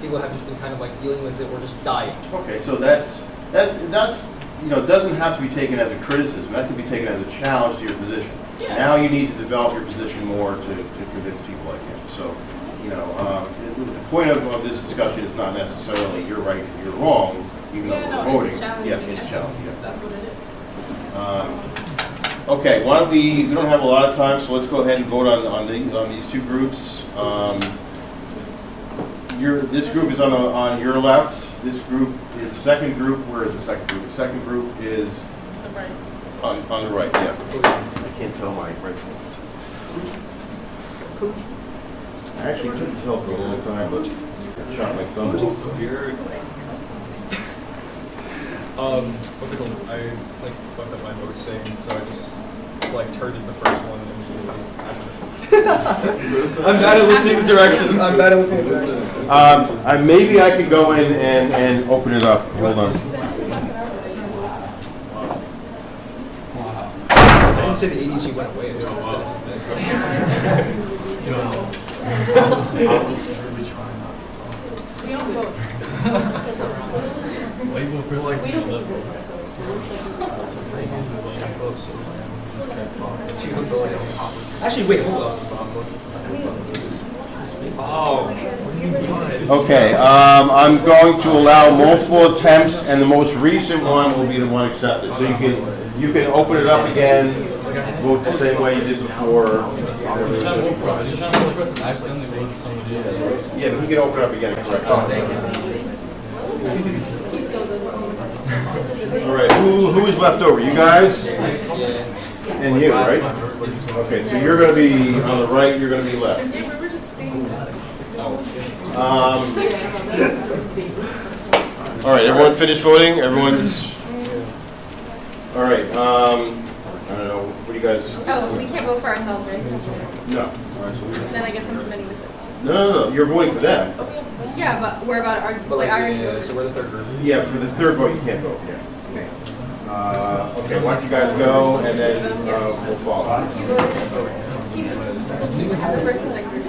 People have just been kind of like dealing with it or just dying. Okay, so that's doesn't have to be taken as a criticism. That can be taken as a challenge to your position. Yeah. Now you need to develop your position more to convince people like him. So, the point of this discussion is not necessarily you're right, you're wrong, even though we're voting. It's challenging. Yeah, it's challenging. Yeah. That's what it is. Okay, why don't we don't have a lot of time, so let's go ahead and vote on these two groups. This group is on your left. This group is second group. Where is the second group? The second group is on the right. Yeah. I can't tell my right from left. I actually couldn't tell for a long time, but I shot my thumb. What's it called? I like fucked up my vote thing, so I just like turned in the first one immediately. I'm bad at listening to directions. Maybe I could go in and open it up. Hold on. I didn't say the ADG went away. It was 17 minutes. I was really trying not to talk. We don't vote. Why you vote for like We don't vote. the thing is like I felt so bad. We just kept talking. Actually, wait, hold on. Okay, I'm going to allow multiple attempts, and the most recent one will be the one accepted. So you can open it up again, vote the same way you did before. I just accidentally voted for somebody else. Yeah, but he can open it up again and correct it. All right, who is left over? You guys? And you, right? Okay, so you're going to be on the right, you're going to be left. Yeah, we were just thinking. All right, everyone finished voting? Everyone's... All right, I don't know, what do you guys... Oh, we can't vote for ourselves, right? No. All right, so Then I guess I'm submitting this. No, you're voting for them. Yeah, but we're about to argue. But Wait, I already yeah, voted. so we're the third group. Yeah, for the third vote, you can't vote, yeah. Okay, why don't you guys go, and then we'll follow. The first and second group.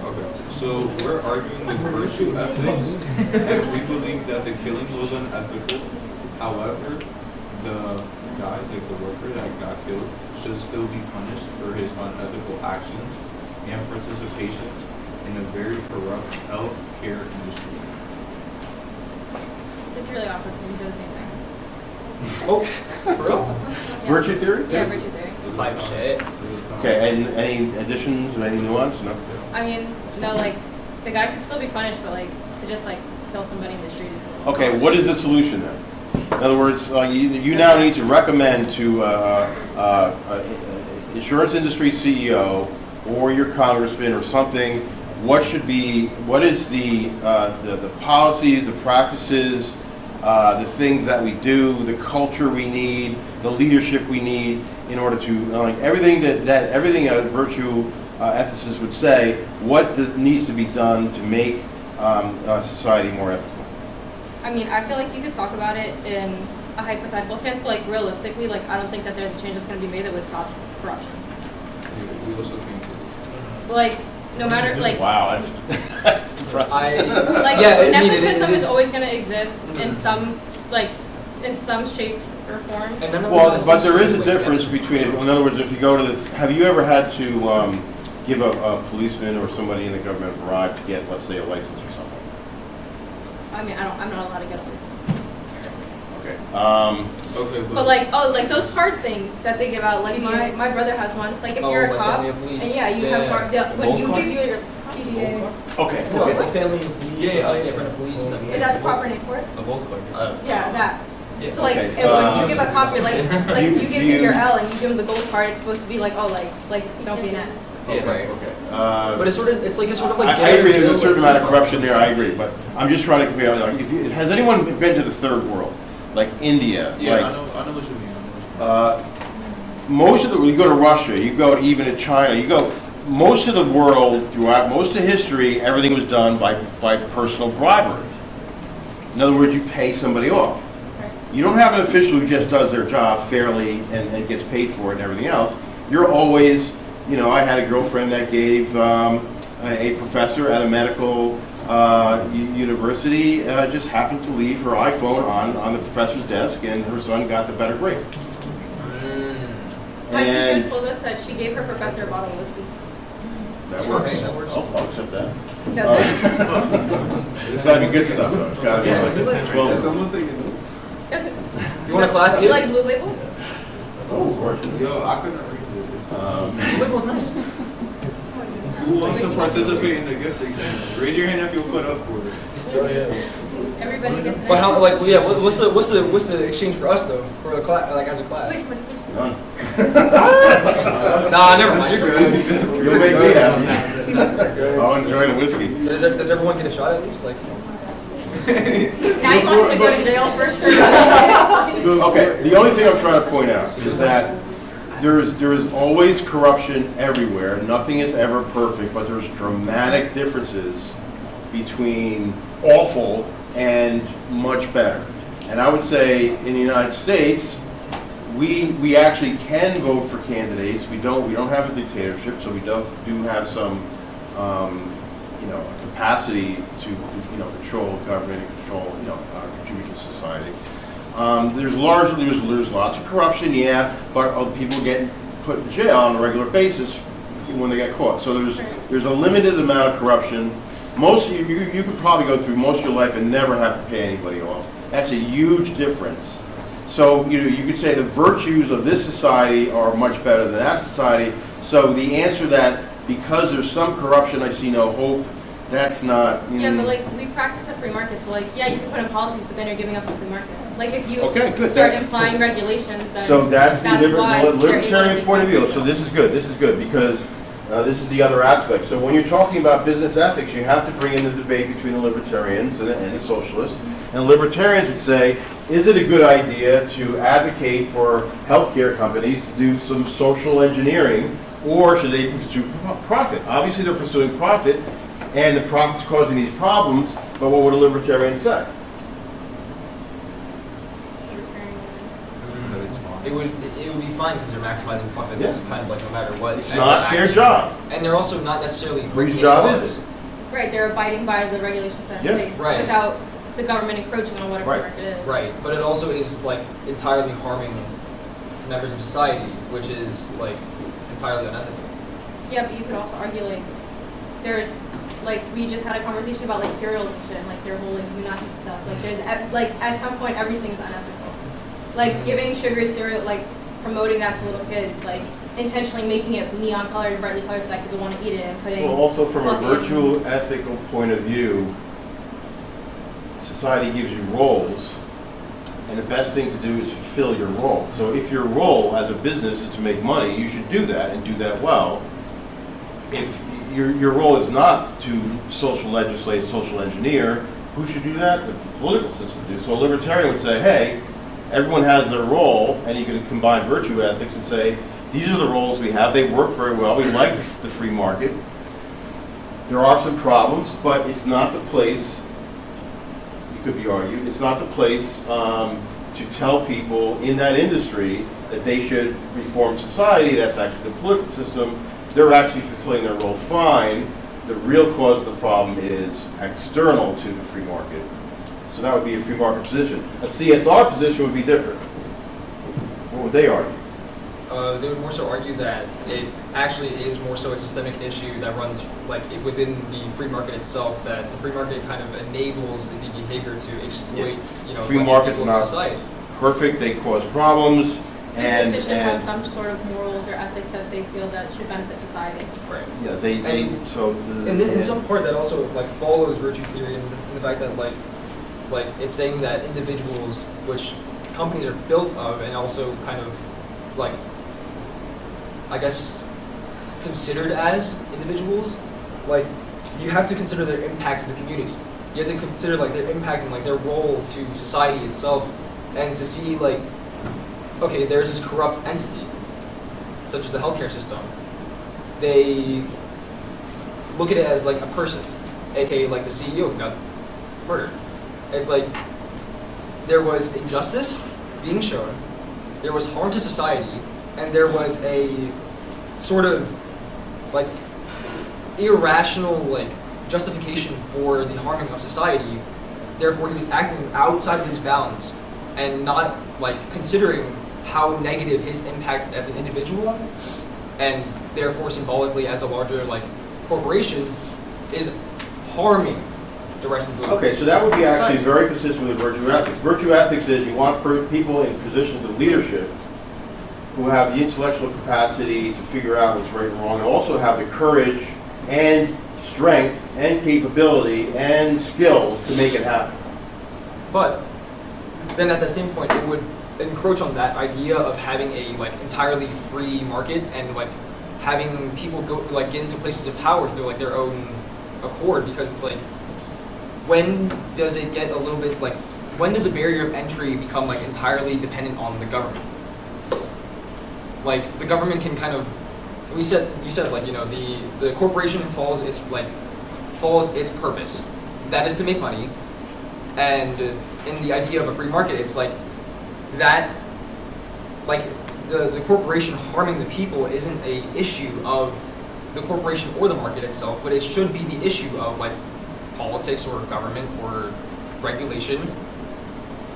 Okay, so we're arguing with virtue ethics, and we believe that the killing was unethical. However, the guy, like the worker that got killed, should still be punished for his unethical actions and participation in a very corrupt healthcare industry. This is really awkward because we said the same thing. Oh, for real? Virtue theory? Yeah, virtue theory. Type shit. Okay, and any additions or any nuance? No? I mean, no, like, the guy should still be punished, but like, to just like kill somebody in the street is a little Okay, what is the solution then? In other words, you now need to recommend to insurance industry CEO or your congressman or something, what is the policies, the practices, the things that we do, the culture we need the leadership we need in order to, like everything everything a virtue ethicist would say, what needs to be done to make society more ethical? I mean, I feel like you could talk about it in a hypothetical sense, but like realistically, like I don't think that there's a change that's going to be made that would stop corruption. We also came to this. Like, no matter, like, Wow, that's depressing. like Yeah, I mean, nepotism it is always going to exist in some, like, in some shape or form. And none of Well, us but there is a with difference evidence. between, in other words, if you go to the, have you ever had to give a policeman or somebody in the government a bribe to get, let's say, a license or something? I mean, I'm not allowed to get a license. Okay. Okay, But like, oh, like those card things that they give out, like my brother has one. Like if Oh, you're a like cop, family of police. and yeah, you Yeah. have card, yeah, when Gold you card? give your, Okay. No, it's Okay. like family and police. Yeah, like, yeah. friend of police. is that the proper name for it? A gold card. Yeah, that. Yeah. So like, Okay, if when you give a cop your license, like You- you give you- him your L and you give him the gold card, it's supposed to be like, oh, like don't be an ass. Yeah, right. Okay. But it's sort of, it's like a sort of like. I agree, there's a certain amount of corruption there, I agree, but I'm just trying to compare, like, has anyone been to the third world? Like India? Yeah, like, I know what you mean. I know what you mean. Most of the, you go to Russia, you go even to China, you go, most of the world, throughout most of history, everything was done by personal bribery. In other words, you pay somebody off. You don't have an official who just does their job fairly and gets paid for it and everything else. You're always, you know, I had a girlfriend that gave a professor at a medical university just happened to leave her iPhone on the professor's desk, and her son got the better grade. My And teacher told us that she gave her professor a bottle of whiskey. that works. That works. I'll accept that. Does it? It's gotta be good stuff, though. It's gotta be like Is 12. someone taking notes? Does it? You want a class You gift? like Blue Label? Oh, of course. Yo, I couldn't read this. Blue Label's nice. Who wants to participate in the gift exchange? Raise your hand if you'll put up for it. Everybody gets it. But how, like, yeah, what's the exchange for us though? For the class, like as a class? Wait, somebody please. None. Nah, never mind. You're good. You'll make me happy. I'll enjoy the whiskey. Does everyone get a shot at least? Like. Now you want me to go to jail for certain. Okay, the only thing I'm trying to point out is that there is always corruption everywhere. Nothing is ever perfect, but there's dramatic differences between awful and much better. And I would say in the United States, we actually can vote for candidates. We don't have a dictatorship, so we do have some capacity to control government and control contribute to society. There's lots of corruption, yeah, but people get put in jail on a regular basis when they get caught. So there's a limited amount of corruption. Most you could probably go through most of your life and never have to pay anybody off. That's a huge difference. So you could say the virtues of this society are much better than that society. So the answer that because there's some corruption, I see no hope. That's not. Yeah, but like we practice a free market, so like yeah, you can put in policies, but then you're giving up the free market. Like if you Okay, good. start That's- implying regulations, then So that's the why you're able to libertarian be point of view. flexible. So this is good because this is the other aspect. So when you're talking about business ethics, you have to bring in the debate between the libertarians and the socialists. And libertarians would say, is it a good idea to advocate for healthcare companies to do some social engineering, or should they pursue profit? Obviously, they're pursuing profit, and the profit's causing these problems. But what would a libertarian say? It would be fine because they're maximizing profits, Yeah. kind of like no matter what. It's as not they're their acting. job. And they're also not necessarily Whose breaking job laws. is it? Right, they're abiding by the regulations set in Yeah. place Right. without the government encroaching on what a free Right. market is. Right, but it also is like entirely harming members of society, which is like entirely unethical. Yeah, but you could also argue like there's like we just had a conversation about like cereals and shit, and, like their whole like do not eat stuff. Like there's like at some point everything's unethical. Like giving sugary cereal, like promoting that to little kids, like intentionally making it neon colored and brightly colored so that kids will want to eat it and putting. Well, also from a fluffy virtual animals. ethical point of view, society gives you roles, and the best thing to do is fulfill your role. So if your role as a business is to make money, you should do that and do that well. If your role is not to social legislate, social engineer, who should do that? The political system do. So a libertarian would say, hey, everyone has their role, and you can combine virtue ethics and say, these are the roles we have, they work very well, we like the free market. There are some problems, but it's not the place, it could be argued, it's not the place to tell people in that industry that they should reform society. That's actually the political system. They're actually fulfilling their role fine. The real cause of the problem is external to the free market. So that would be a free market position. A CSR position would be different. What would they argue? They would more so argue that it actually is more so a systemic issue that runs like within the free market itself, that the free market kind of enables the behavior to exploit, Free market's people in not society. perfect, they cause problems, and Businesses should have some sort of morals or ethics that they feel that should benefit society. Right. yeah, they so the, And then in some part that also like follows virtue theory in the fact that like it's saying that individuals, which companies are built of, and also kind of like I guess considered as individuals, like you have to consider their impact to the community. You have to consider like their impact and like their role to society itself, and to see like, okay, there's this corrupt entity, such as the healthcare system. They look at it as like a person, aka like the CEO who got murdered. It's like there was injustice being shown, there was harm to society, and there was a sort of like irrational like justification for the harming of society. Therefore, he was acting outside of his bounds and not like considering how negative his impact as an individual, and therefore symbolically as a larger like corporation is harming the rest of the Okay, so that would be actually very consistent with virtue ethics. Virtue ethics is you want people in positions of leadership who have the intellectual capacity to figure out what's right and wrong, and also have the courage and strength and capability and skills to make it happen. But then at the same point, it would encroach on that idea of having a like entirely free market and like having people go like get into places of power through like their own accord, because it's like, when does it get a little bit like, when does the barrier of entry become like entirely dependent on the government? Like the government can kind of, you said like, the corporation follows its purpose. That is to make money. And in the idea of a free market, it's like that, like the corporation harming the people isn't a issue of the corporation or the market itself, but it should be the issue of like politics or government or regulation.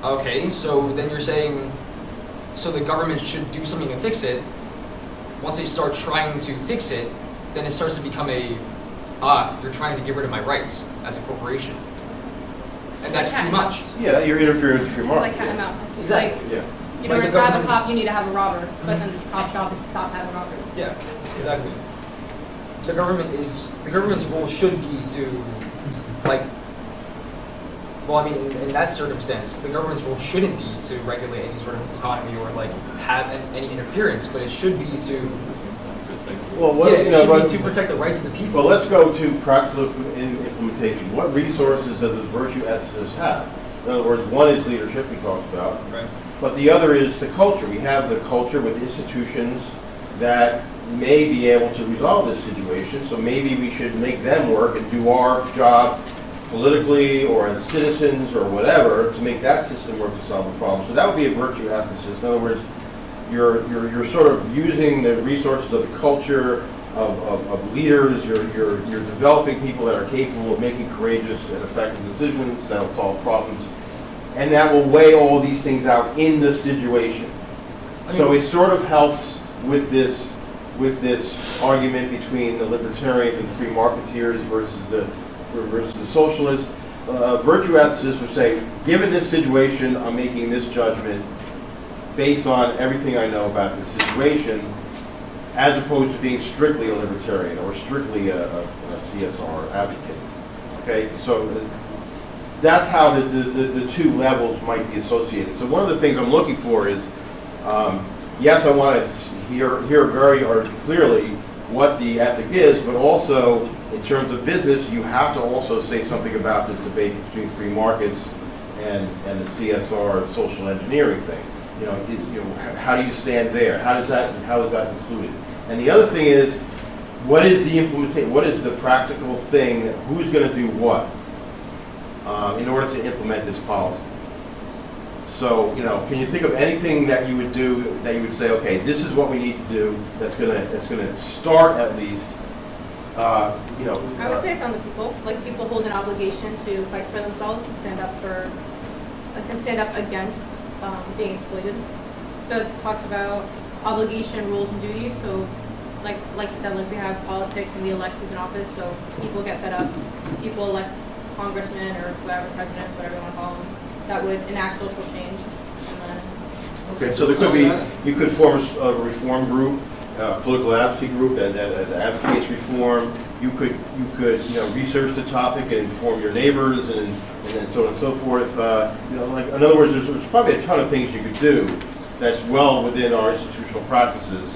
Okay, so then you're saying, so the government should do something to fix it. Once they start trying to fix it, then it starts to become you're trying to get rid of my rights as a corporation. And that's too much. Yeah, you're interfering with free It's market. like cat and mouse. Exactly. Yeah. In Like order the to have a government cop, is- you need to have a robber, but then the cop job is to stop having robbers. Yeah, exactly. The government's role should be to, like, well, I mean, in that circumstance, the government's role shouldn't be to regulate any sort of economy or like have any interference, but it should be to, Well, what, it should but- be to protect the rights of the people. Well, let's go to practical implementation. What resources does a virtue ethicist have? In other words, one is leadership, we talked about, Right. but the other is the culture. We have the culture with institutions that may be able to resolve this situation, so maybe we should make them work and do our job politically or as citizens or whatever to make that system work to solve the problem. So that would be a virtue ethicist. In other words, you're sort of using the resources of the culture of leaders. You're developing people that are capable of making courageous and effective decisions that'll solve problems, and that will weigh all these things out in the situation. So it sort of helps with this argument between the libertarians and free marketeers versus the socialists. Virtue ethicists would say, given this situation, I'm making this judgment based on everything I know about this situation, as opposed to being strictly a libertarian or strictly a CSR advocate. Okay, so that's how the two levels might be associated. So one of the things I'm looking for is, yes, I want to hear very clearly what the ethic is, but also in terms of business, you have to also say something about this debate between free markets and the CSR social engineering thing. How do you stand there? How is that included? And the other thing is, what is the implementation? What is the practical thing? Who's going to do what in order to implement this policy? So, can you think of anything that you would do that you would say, okay, this is what we need to do. That's going to start at least. I would say it's on the people. Like, people hold an obligation to fight for themselves and stand up against being exploited. So it talks about obligation, rules, and duties. So, like you said, like we have politics and we elect who's in office. So people get fed up. People elect congressmen or whoever, presidents, whatever you want to call them, that would enact social change. And then okay, so there could be, you could form a reform group, political advocacy group that advocates reform. You could research the topic and inform your neighbors and so on and so forth. Like, in other words, there's probably a ton of things you could do that's well within our institutional practices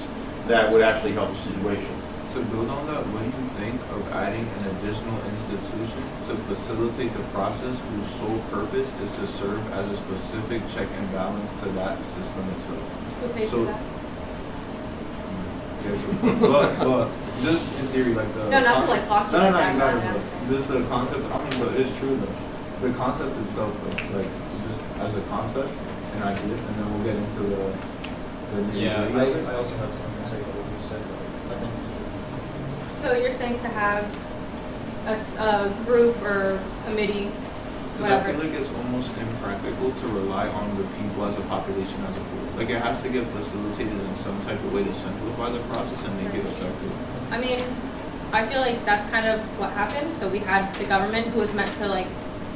that would actually help the situation. To build on that, what do you think of adding an additional institution to facilitate the process whose sole purpose is to serve as a specific check and balance to that system itself? who pays for that? But just in theory, like the No, not to like lock you no, down. exactly. Just the concept. But it's true though. The concept itself, though, like just as a concept, an idea, and then we'll get into the Yeah, I also have something to say about what you said. I think. So you're saying to have a group or committee, Because I whatever. feel like it's almost impractical to rely on the people as a population as a whole. Like it has to get facilitated in some type of way to simplify the process and make it effective. I mean, I feel like that's kind of what happened. So we had the government who was meant to like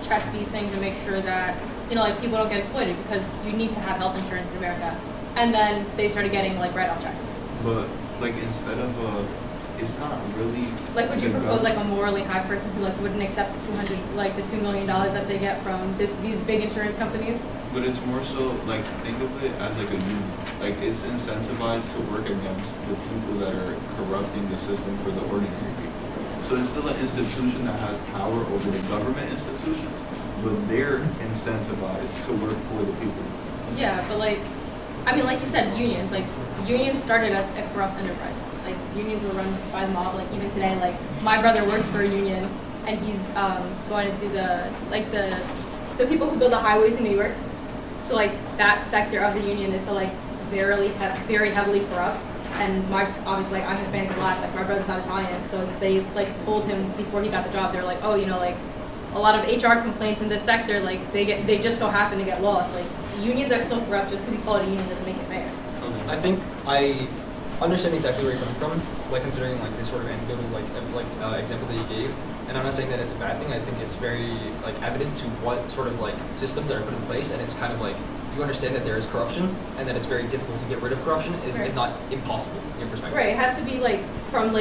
check these things and make sure that, like people don't get exploited because you need to have health insurance in America. And then they started getting like write-off checks. But like instead of it's not really. Like, would you propose like a morally high person who like wouldn't accept the $2 million that they get from these big insurance companies? But it's more so like think of it as like a union. Like it's incentivized to work against the people that are corrupting the system for the ordinary people. So it's still an institution that has power over the government institutions, but they're incentivized to work for the people. Yeah, but like you said, unions started as a corrupt enterprise. Like, unions were run by the mob. Like, even today, like, my brother works for a union, and he's going to do the people who build the highways in New York. So, like, that sector of the union is, very heavily corrupt. And obviously, like, I'm Hispanic and Black, like, my brother's not Italian, so they, told him before he got the job, they're like, oh, a lot of HR complaints in this sector, like, they just so happen to get lost. Like, unions are still corrupt. Just because you call it a union doesn't make it fair. I think I understand exactly where you're coming from, like considering like this sort of anecdotal example that you gave. And I'm not saying that it's a bad thing. I think it's very evident to what sort of systems that are put in place, and it's kind of like you understand that there is corruption and that it's very difficult to get rid of corruption, if not impossible in your perspective. Right. It has to be from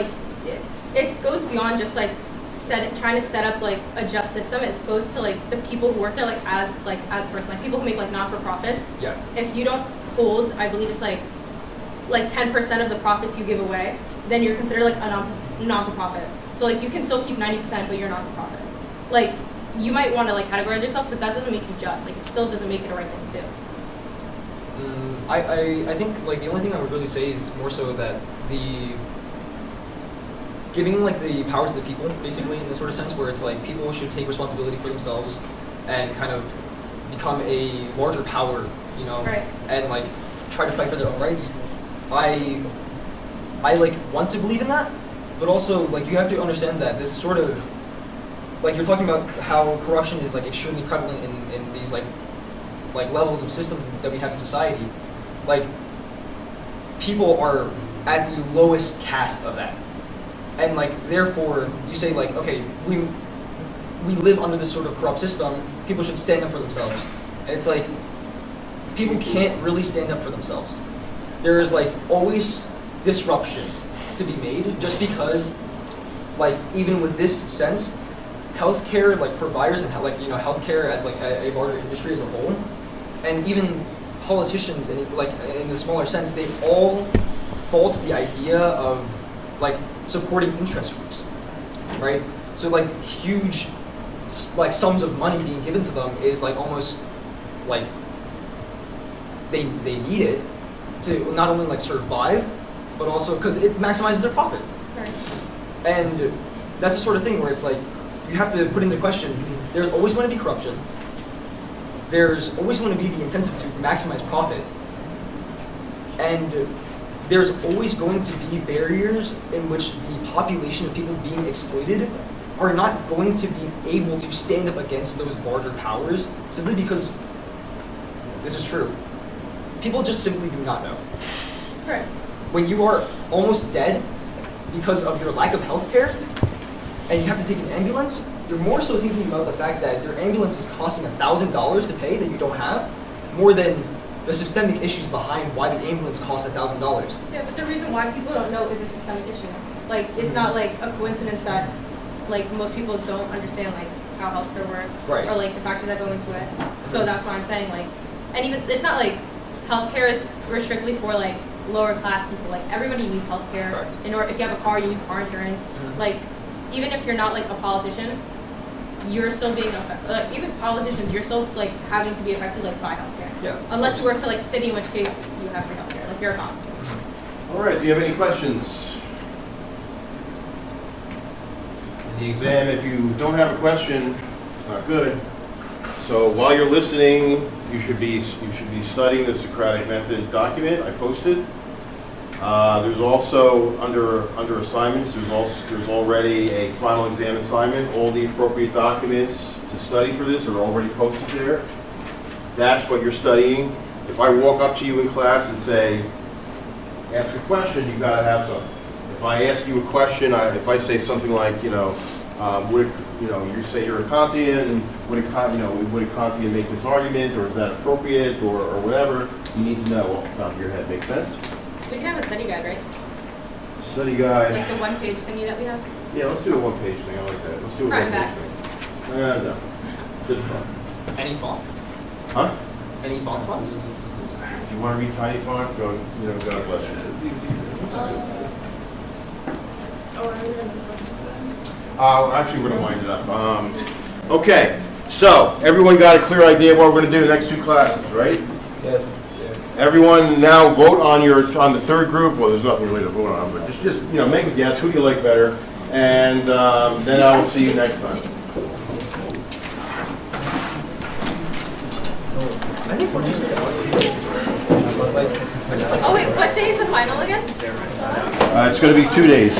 it goes beyond just trying to set up a just system. It goes to the people who work there as person, people who make non-for-profits. Yeah. If you don't hold, I believe it's 10% of the profits you give away, then you're considered a non-for-profit. So you can still keep 90%, but you're not-for-profit. You might want to categorize yourself, but that doesn't make you just. It still doesn't make it a right thing to do. I think the only thing I would really say is more so that giving the power to the people, basically, in this sort of sense, where it's people should take responsibility for themselves and kind of become a larger power, Right. and try to fight for their own rights. I want to believe in that, but also you have to understand that this sort of you're talking about how corruption is extremely prevalent in these levels of systems that we have in society. People are at the lowest caste of that, and therefore you say okay, we live under this sort of corrupt system. People should stand up for themselves, and it's people can't really stand up for themselves. There is always disruption to be made, just because even with this sense, healthcare providers and healthcare as a larger industry as a whole, and even politicians and in the smaller sense, they all fall to the idea of supporting interest groups, right? So huge like sums of money being given to them is like almost like they need it to not only like survive, but also because it maximizes their profit. Right. And that's the sort of thing where it's like you have to put into question. There's always going to be corruption. There's always going to be the incentive to maximize profit, and there's always going to be barriers in which the population of people being exploited are not going to be able to stand up against those larger powers simply because this is true. People just simply do not know. Right. When you are almost dead because of your lack of health care and you have to take an ambulance, you're more so thinking about the fact that your ambulance is costing $1,000 to pay that you don't have, more than the systemic issues behind why the ambulance costs $1,000. Yeah, but the reason why people don't know is a systemic issue. Like, it's not like a coincidence that, like, most people don't understand, like, how healthcare works. Right. Or, like, the factors that go into it. So that's why I'm saying, like, and even, it's not like healthcare is strictly for, like, lower class people. Like, everybody needs healthcare. Correct. In order, if you have a car, you need car insurance. Like, even if you're not, like, a politician, you're still being affected. Like, even politicians, you're still, like, having to be affected, like, by healthcare. Yeah. Unless you work for, like, the city, in which case you have free healthcare. Like, you're a cop. All right, do you have any questions? In the exam, if you don't have a question, it's not good. So while you're listening, you should be studying the Socratic Method document I posted. There's also under assignments. There's already a final exam assignment. All the appropriate documents to study for this are already posted there. That's what you're studying. If I walk up to you in class and say, ask a question, you got to have something. If I ask you a question, if I say something like, you say you're a Kantian, would a Kantian make this argument, or is that appropriate, or whatever, you need to know off the top of your head. Make sense? We can have a study guide, right? Study guide. Like the one-page thingy that we have? Yeah, let's do a one-page thing. I like that. Let's do a Front and one-page thing. No. Just front. Any font? Huh? Any font size? If you want to read tiny font, God bless you. Actually, we're going to wind it up. Okay, so everyone got a clear idea of what we're going to do the next two classes, right? Yes. Everyone now vote on the third group. Well, there's nothing really to vote on, but just make a guess who you like better, and then I will see you next time. Oh wait, what day is the final again? It's going to be 2 days.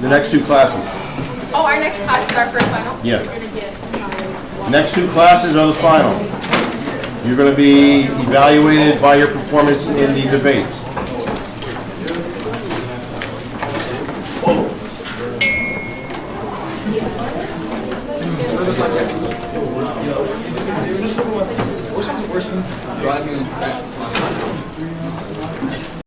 The next two classes. Oh, our next class is our first final? Yeah. Next two classes are the final. You're going to be evaluated by your performance in the debate.